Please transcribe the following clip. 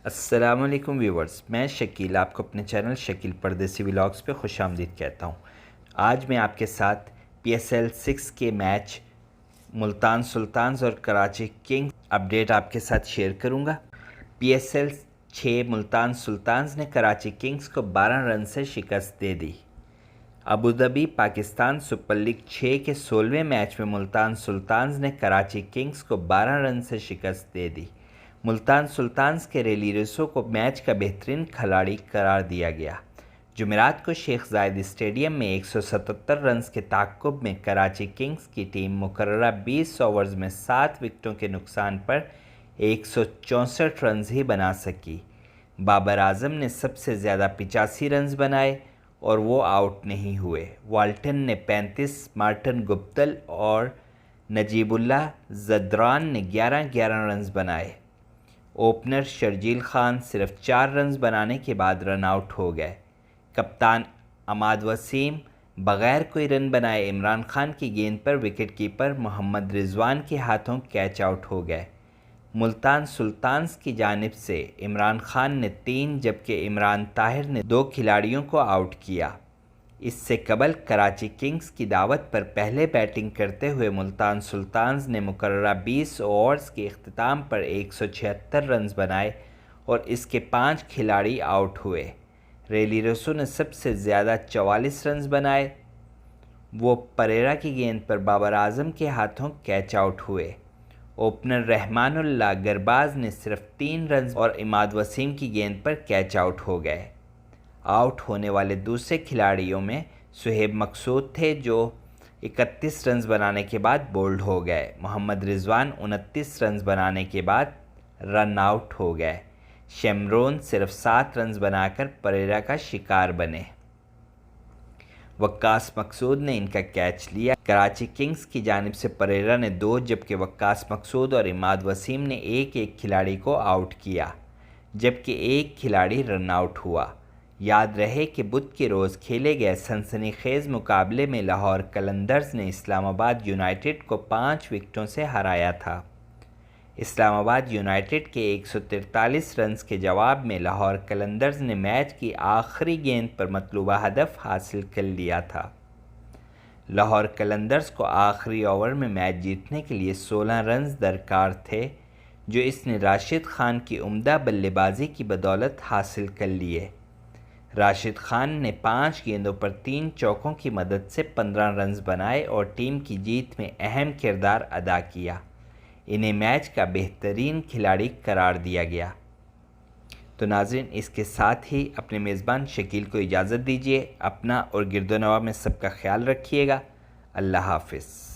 السلام علیکم ویورز، میں شکیل آپ کو اپنے چینل شکیل پردیسی ولاگز پہ خوش آمدید کہتا ہوں۔ آج میں آپ کے ساتھ PSL 6 کے میچ ملتان سلطانز اور کراچی کنگز اپڈیٹ آپ کے ساتھ شیئر کروں گا۔ PSL 6 ملتان سلطانز نے کراچی کنگز کو 12 رن سے شکست دے دی۔ ابوظہبی پاکستان سپر لیگ 6 کے 16ویں میچ میں ملتان سلطانز نے کراچی کنگز کو 12 رن سے شکست دے دی۔ ملتان سلطانز کے ریلی ریسو کو میچ کا بہترین کھلاڑی قرار دیا گیا۔ جمعرات کو شیخ زاید اسٹیڈیم میں 177 رنز کے تعاقب میں کراچی کنگز کی ٹیم مقررہ 20 اوورز میں 7 وکٹوں کے نقصان پر 164 رنز ہی بنا سکی۔ بابر اعظم نے سب سے زیادہ 85 رنز بنائے اور وہ آؤٹ نہیں ہوئے۔ والٹن نے 35، مارٹن گپتل اور نجیب اللہ زدران نے 11 رنز بنائے۔ اوپنر شرجیل خان صرف 4 رنز بنانے کے بعد رن آؤٹ ہو گئے۔ کپتان عماد وسیم بغیر کوئی رن بنائے عمران خان کی گیند پر وکٹ کیپر محمد رضوان کے ہاتھوں کیچ آؤٹ ہو گئے۔ ملتان سلطانز کی جانب سے عمران خان نے 3 جبکہ عمران طاہر نے 2 کھلاڑیوں کو آؤٹ کیا۔ اس سے قبل کراچی کنگز کی دعوت پر پہلے بیٹنگ کرتے ہوئے ملتان سلطانز نے مقررہ 20 اوورز کے اختتام پر 176 رنز بنائے اور اس کے 5 کھلاڑی آؤٹ ہوئے۔ ریلی ریسو نے سب سے زیادہ 44 رنز بنائے، وہ پریرا کی گیند پر بابر اعظم کے ہاتھوں کیچ آؤٹ ہوئے۔ اوپنر رحمان اللہ گرباز نے صرف 3 رنز اور عماد وسیم کی گیند پر کیچ آؤٹ ہو گئے۔ آؤٹ ہونے والے دوسرے کھلاڑیوں میں صہیب مقصود تھے جو 31 رنز بنانے کے بعد بولڈ ہو گئے۔ محمد رضوان 29 رنز بنانے کے بعد رن آؤٹ ہو گئے۔ شیمرون صرف 7 رنز بنا کر پریرا کا شکار بنے۔ وقاص مقصود نے ان کا کیچ لیا۔ کراچی کنگز کی جانب سے پریرا نے 2 جبکہ وقاص مقصود اور عماد وسیم نے ایک کھلاڑی کو آؤٹ کیا جبکہ ایک کھلاڑی رن آؤٹ ہوا۔ یاد رہے کہ بدھ کے روز کھیلے گئے سنسنی خیز مقابلے میں لاہور قلندرز نے اسلام آباد یونائیٹڈ کو 5 وکٹوں سے ہرایا تھا۔ اسلام آباد یونائیٹڈ کے 143 رنز کے جواب میں لاہور قلندرز نے میچ کی آخری گیند پر مطلوبہ ہدف حاصل کر لیا تھا۔ لاہور قلندرز کو آخری اوور میں میچ جیتنے کے لیے 16 رنز درکار تھے جو اس نے راشد خان کی عمدہ بلے بازی کی بدولت حاصل کر لیے۔ راشد خان نے 5 گیندوں پر 3 چوکوں کی مدد سے 15 رنز بنائے اور ٹیم کی جیت میں اہم کردار ادا کیا۔ انہیں میچ کا بہترین کھلاڑی قرار دیا گیا۔ تو ناظرین، اس کے ساتھ ہی اپنے میزبان شکیل کو اجازت دیجیے۔ اپنا اور گرد و نواح میں سب کا خیال رکھیے گا۔ اللہ حافظ۔